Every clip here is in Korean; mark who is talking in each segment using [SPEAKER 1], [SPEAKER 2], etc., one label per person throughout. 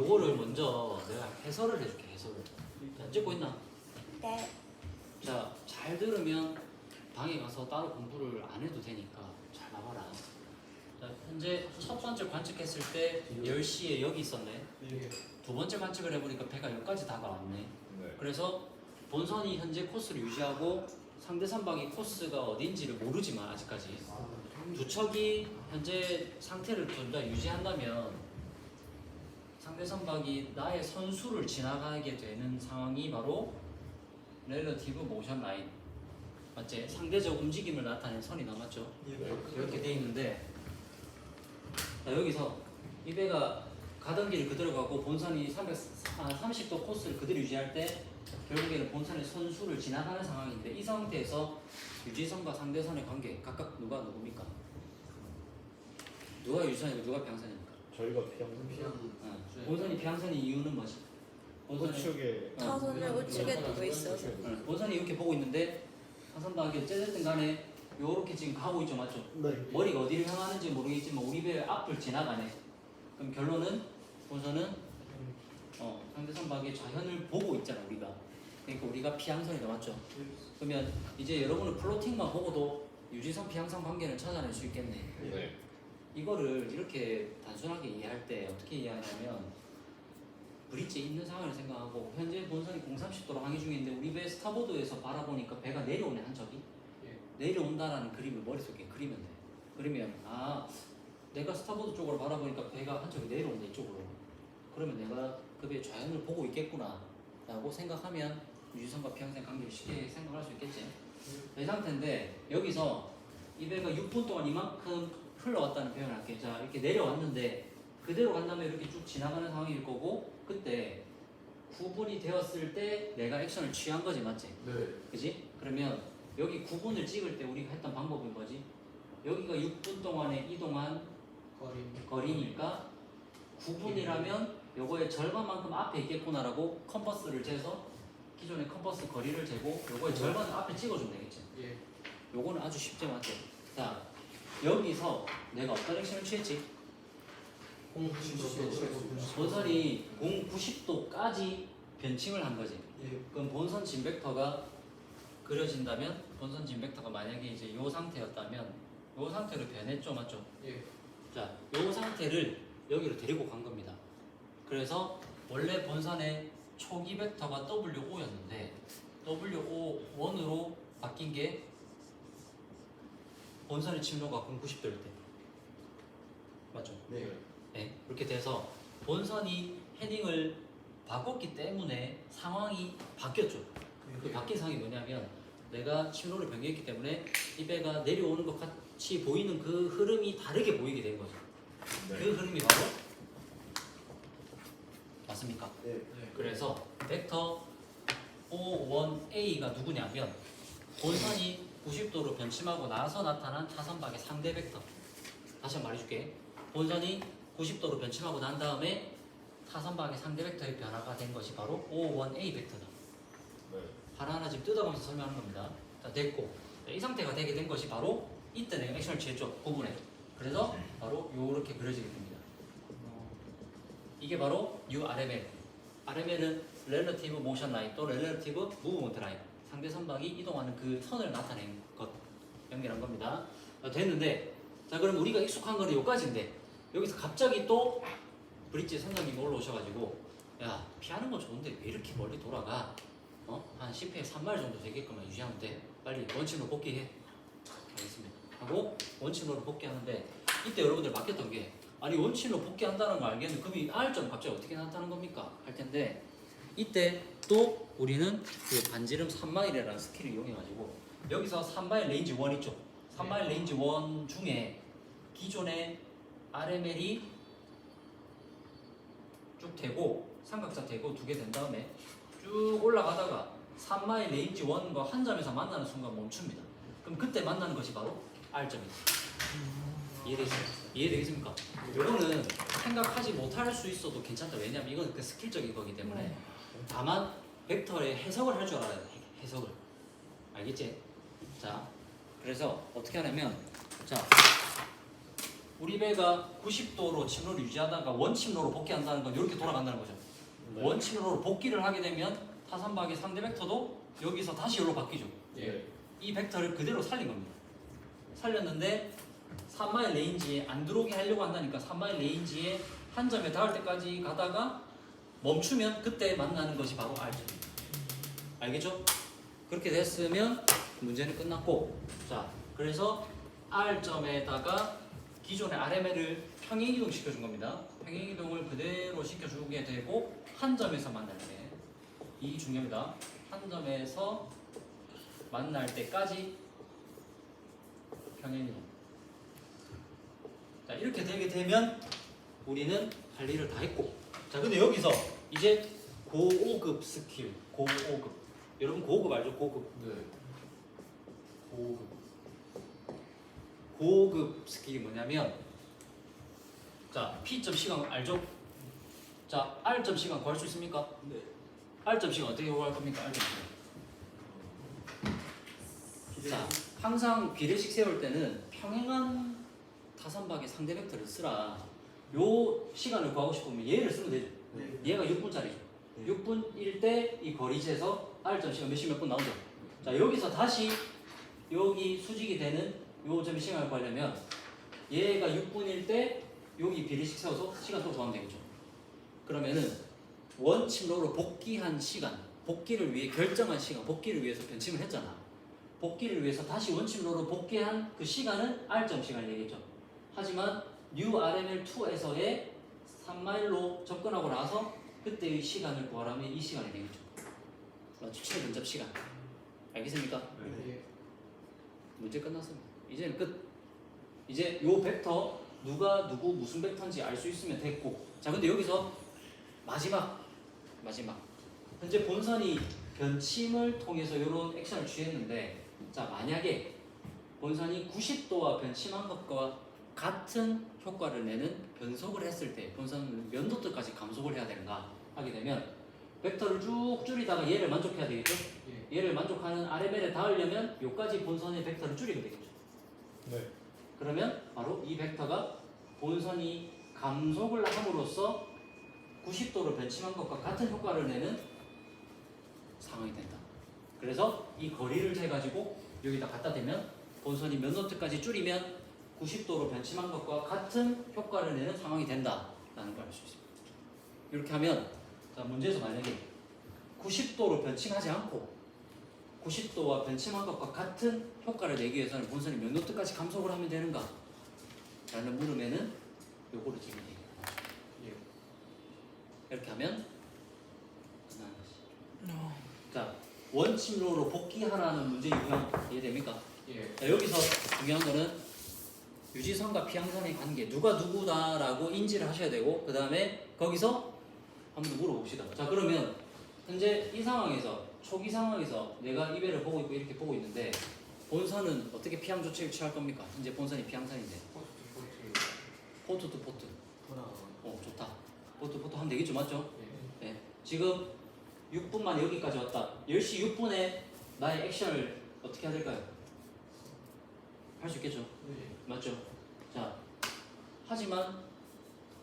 [SPEAKER 1] 요거를 먼저 내가 해설을 해줄게. 해설을. 자, 찍고 있나?
[SPEAKER 2] 네.
[SPEAKER 1] 자, 잘 들으면 방에 가서 따로 공부를 안 해도 되니까 잘 나와라. 자, 현재 첫 번째 관측했을 때 10시에 여기 있었네. 두 번째 관측을 해보니까 배가 여기까지 다가왔네.
[SPEAKER 3] 네.
[SPEAKER 1] 그래서 본선이 현재 코스를 유지하고 상대 선박이 코스가 어딘지를 모르지만 아직까지 두 척이 현재 상태를 둘 다 유지한다면 상대 선박이 나의 선수를 지나가게 되는 상황이 바로 렐러티브 모션 라인 맞지? 상대적 움직임을 나타낸 선이 남았죠. 이렇게 돼 있는데 자, 여기서 이 배가 가던 길을 그대로 가고 본선이 30도 코스를 그대로 유지할 때 결국에는 본선의 선수를 지나가는 상황인데 이 상태에서 유지선과 상대선의 관계 각각 누가 누굽니까? 누가 유지선이고 누가 비항선입니까?
[SPEAKER 3] 저희가 비양
[SPEAKER 1] 본선이 비항선의 이유는 뭐지?
[SPEAKER 3] 우측에
[SPEAKER 2] 차선을 우측에 두고 있어서.
[SPEAKER 1] 본선이 이렇게 보고 있는데 상선박이 어쨌든 간에 요렇게 지금 가고 있죠, 맞죠?
[SPEAKER 3] 네.
[SPEAKER 1] 머리가 어디를 향하는지 모르겠지만 우리 배 앞을 지나가네. 그럼 결론은 본선은 상대 선박의 좌현을 보고 있잖아 우리가. 그러니까 우리가 피항선이다, 맞죠? 그러면 이제 여러분은 플로팅만 보고도 유지선 피항선 관계를 찾아낼 수 있겠네.
[SPEAKER 3] 네.
[SPEAKER 1] 이거를 이렇게 단순하게 이해할 때 어떻게 이해하냐면 브릿지에 있는 상황을 생각하고 현재 본선이 030도로 항해 중인데 우리 배 스타보드에서 바라보니까 배가 내려오네 한 척이. 내려온다라는 그림을 머릿속에 그리면 돼. 그러면 내가 스타보드 쪽으로 바라보니까 배가 한 척이 내려온다 이쪽으로. 그러면 내가 그 배의 좌연을 보고 있겠구나 라고 생각하면 유지선과 피항선 관계를 쉽게 생각할 수 있겠지. 이 상태인데 여기서 이 배가 6분 동안 이만큼 흘러왔다는 표현을 할게. 자, 이렇게 내려왔는데 그대로 간다면 이렇게 쭉 지나가는 상황일 거고 그때 9분이 되었을 때 내가 액션을 취한 거지, 맞지?
[SPEAKER 3] 네.
[SPEAKER 1] 그지? 그러면 여기 9분을 찍을 때 우리가 했던 방법은 뭐지? 여기가 6분 동안에 이동한 거리니까 9분이라면 요거의 절반만큼 앞에 있겠구나라고 컴퍼스를 재서 기존의 컴퍼스 거리를 재고 요거의 절반을 앞에 찍어주면 되겠지?
[SPEAKER 4] 예.
[SPEAKER 1] 요거는 아주 쉽죠, 맞죠? 자, 여기서 내가 어떤 액션을 취했지? 본선이 90도까지 변침을 한 거지. 그럼 본선 진 벡터가 그려진다면 본선 진 벡터가 만약에 이제 이 상태였다면 이 상태로 변했죠, 맞죠?
[SPEAKER 4] 예.
[SPEAKER 1] 자, 이 상태를 여기로 데리고 간 겁니다. 그래서 원래 본선의 초기 벡터가 WO였는데 WO1으로 바뀐 게 본선의 침로가 90도일 때 맞죠?
[SPEAKER 3] 네.
[SPEAKER 1] 네, 그렇게 돼서 본선이 헤딩을 바꿨기 때문에 상황이 바뀌었죠. 그 바뀐 상황이 뭐냐면 내가 침로를 변경했기 때문에 이 배가 내려오는 것 같이 보이는 그 흐름이 다르게 보이게 된 거죠.
[SPEAKER 3] 네.
[SPEAKER 1] 그 흐름이 바로 맞습니까?
[SPEAKER 3] 네.
[SPEAKER 1] 그래서 벡터 O1A가 누구냐면 본선이 90도로 변침하고 나서 나타난 타선박의 상대 벡터. 다시 한번 말해줄게. 본선이 90도로 변침하고 난 다음에 타선박의 상대 벡터의 변화가 된 것이 바로 O1A 벡터다.
[SPEAKER 3] 네.
[SPEAKER 1] 하나하나 지금 뜯어가면서 설명하는 겁니다. 자, 됐고 이 상태가 되게 된 것이 바로 이때 내가 액션을 취했죠. 9분에. 그래서 바로 요렇게 그려지게 됩니다. 이게 바로 URML. RML은 Relative Motion Line 또 Relative Movement Line. 상대 선박이 이동하는 그 선을 나타낸 것. 연결한 겁니다. 됐는데 자, 그럼 우리가 익숙한 거는 여기까지인데 여기서 갑자기 또 브릿지 선장님이 올라오셔가지고 야, 피하는 건 좋은데 왜 이렇게 멀리 돌아가? 한 10회 3마일 정도 되게끔만 유지하면 돼. 빨리 원침으로 복귀해. 알겠습니다. 하고 원침으로 복귀하는데 이때 여러분들 맡겼던 게 아니 원침으로 복귀한다는 걸 알겠는데 그럼 이 R점 갑자기 어떻게 나타나는 겁니까? 할 텐데 이때 또 우리는 그 반지름 3마일이라는 스킬을 이용해가지고 여기서 3마일 레인지 1 있죠? 3마일 레인지 1 중에 기존의 RML이 쭉 되고 삼각자 되고 두 개 된 다음에 쭉 올라가다가 3마일 레인지 1과 한 점에서 만나는 순간 멈춥니다. 그럼 그때 만나는 것이 바로 R점이다. 이해되겠습니까? 이거는 생각하지 못할 수 있어도 괜찮다. 왜냐하면 이건 그 스킬적인 거기 때문에 다만 벡터의 해석을 할 줄 알아야 돼. 해석을. 알겠지? 자, 그래서 어떻게 하냐면 자, 우리 배가 90도로 침로를 유지하다가 원침로로 복귀한다는 건 이렇게 돌아간다는 거죠.
[SPEAKER 3] 네.
[SPEAKER 1] 원침로로 복귀를 하게 되면 타산박의 상대 벡터도 여기서 다시 여기로 바뀌죠.
[SPEAKER 3] 예.
[SPEAKER 1] 이 벡터를 그대로 살린 겁니다. 살렸는데 3마일 레인지에 안 들어오게 하려고 한다니까 3마일 레인지에 한 점에 닿을 때까지 가다가 멈추면 그때 만나는 것이 바로 R점입니다. 알겠죠? 그렇게 됐으면 문제는 끝났고, 자, 그래서 R점에다가 기존의 RML을 평행이동 시켜준 겁니다. 평행이동을 그대로 시켜주게 되고 한 점에서 만날 때 이 중요합니다. 한 점에서 만날 때까지 평행이동. 자, 이렇게 되게 되면 우리는 할 일을 다 했고, 자, 근데 여기서 이제 고급 스킬, 고급. 여러분 고급 알죠? 고급.
[SPEAKER 3] 네.
[SPEAKER 1] 고급 스킬이 뭐냐면, 자, P점 시간 알죠? 자, R점 시간 구할 수 있습니까?
[SPEAKER 3] 네.
[SPEAKER 1] R점 시간 어떻게 구할 겁니까? R점 시간. 자, 항상 비례식 세울 때는 평행한 타산박의 상대 벡터를 쓰라. 요 시간을 구하고 싶으면 얘를 쓰면 되죠.
[SPEAKER 3] 네.
[SPEAKER 1] 얘가 6분짜리죠. 6분일 때 이 거리지에서 R점 시간 몇 분 나오죠. 자, 여기서 다시 여기 수직이 되는 요 점의 시간을 구하려면 얘가 6분일 때 여기 비례식 세워서 시간 또 구하면 되겠죠. 그러면은 원침로로 복귀한 시간, 복귀를 위해 결정한 시간, 복귀를 위해서 변침을 했잖아. 복귀를 위해서 다시 원침로로 복귀한 그 시간은 R점 시간을 얘기했죠. 하지만 New RML2에서의 3마일로 접근하고 나서 그때의 시간을 구하라면 이 시간이 되겠죠. 맞죠? 최근접 시간. 알겠습니까?
[SPEAKER 3] 네.
[SPEAKER 1] 문제 끝났습니다. 이제는 끝. 이제 요 벡터 누가 누구 무슨 벡터인지 알 수 있으면 됐고, 자, 근데 여기서 마지막 현재 본선이 변침을 통해서 이런 액션을 취했는데, 자, 만약에 본선이 90도와 변침한 것과 같은 효과를 내는 변속을 했을 때 본선은 몇 노트까지 감속을 해야 되는가 하게 되면 벡터를 쭉 줄이다가 얘를 만족해야 되겠죠? 얘를 만족하는 RML에 닿으려면 요까지 본선의 벡터를 줄이게 되겠죠.
[SPEAKER 3] 네.
[SPEAKER 1] 그러면 바로 이 벡터가 본선이 감속을 함으로써 90도로 변침한 것과 같은 효과를 내는 상황이 된다. 그래서 이 거리를 재가지고 여기다 갖다 대면 본선이 몇 노트까지 줄이면 90도로 변침한 것과 같은 효과를 내는 상황이 된다라는 걸 알 수 있습니다. 이렇게 하면, 자, 문제에서 만약에 90도로 변침하지 않고 90도와 변침한 것과 같은 효과를 내기 위해서는 본선이 몇 노트까지 감속을 하면 되는가? 라는 물음에는 요거를 지면 돼요. 이렇게 하면 끝나는 것이죠. 자, 원침로로 복귀하라는 문제 유형 이해됩니까?
[SPEAKER 3] 예.
[SPEAKER 1] 자, 여기서 중요한 거는 유지선과 피항선의 관계, 누가 누구다라고 인지를 하셔야 되고, 그 다음에 거기서 한번 더 물어봅시다. 자, 그러면 현재 이 상황에서, 초기 상황에서 내가 이 배를 보고 있고 이렇게 보고 있는데 본선은 어떻게 피항 조치를 취할 겁니까? 현재 본선이 피항선인데 포트 투 포트. 좋다. 포트 투 포트 하면 되겠죠, 맞죠? 네. 지금 6분 만에 여기까지 왔다. 10시 6분에 나의 액션을 어떻게 해야 될까요? 할 수 있겠죠? 맞죠? 자, 하지만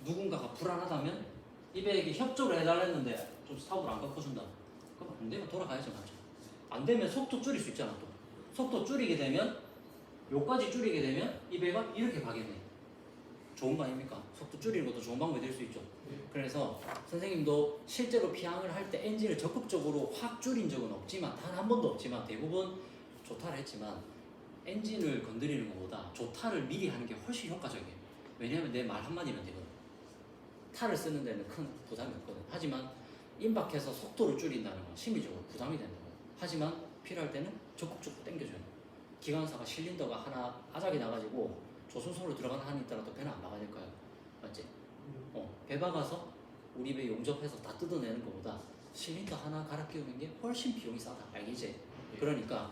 [SPEAKER 1] 누군가가 불안하다면 이 배에게 협조를 해달랬는데 좀 스탑을 안 꺾어준다. 그럼 안 되면 돌아가야죠, 맞죠? 안 되면 속도 줄일 수 있잖아, 또. 속도 줄이게 되면, 요까지 줄이게 되면 이 배가 이렇게 가겠네. 좋은 거 아닙니까? 속도 줄이는 것도 좋은 방법이 될 수 있죠. 그래서 선생님도 실제로 피항을 할 때 엔진을 적극적으로 확 줄인 적은 없지만, 단 한 번도 없지만, 대부분 조타를 했지만 엔진을 건드리는 것보다 조타를 미리 하는 게 훨씬 효과적이에요. 왜냐하면 내 말 한마디면 되거든. 타를 쓰는 데는 큰 부담이 없거든. 하지만 임박해서 속도를 줄인다는 건 심리적으로 부담이 된다고. 하지만 필요할 때는 적극적으로 당겨줘야 돼. 기관사가 실린더가 하나 아작이 나가지고 조선소로 들어가는 한이 있더라도 배는 안 박아야 될 거야. 맞지? 배 박아서 우리 배 용접해서 다 뜯어내는 것보다 실린더 하나 갈아 끼우는 게 훨씬 비용이 싸다. 알겠지? 그러니까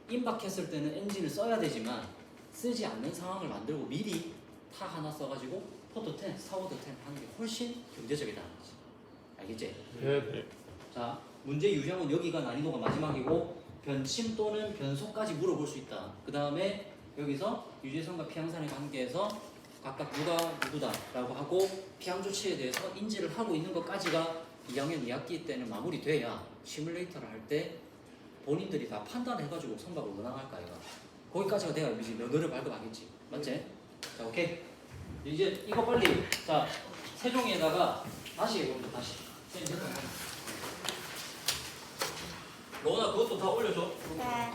[SPEAKER 1] 임박했을 때는 엔진을 써야 되지만 쓰지 않는 상황을 만들고 미리 타 하나 써가지고 포트 10, 스타워드 10 하는 게 훨씬 경제적이다는 거지. 알겠지?
[SPEAKER 3] 네.
[SPEAKER 1] 자, 문제 유형은 여기가 난이도가 마지막이고 변침 또는 변속까지 물어볼 수 있다. 그 다음에 여기서 유재선과 피항선의 관계에서 각각 누가 누구다라고 하고 피항 조치에 대해서 인지를 하고 있는 것까지가 2학년 2학기 때는 마무리돼야 시뮬레이터를 할 때 본인들이 다 판단해가지고 선박을 운항할까 이가 거기까지가 돼야 이제 면허를 발급하겠지. 맞지? 자 오케이. 이제 이거 빨리 자 세종에다가 다시 해보자. 다시. 로나 그것도 다 올려줘.
[SPEAKER 2] 네.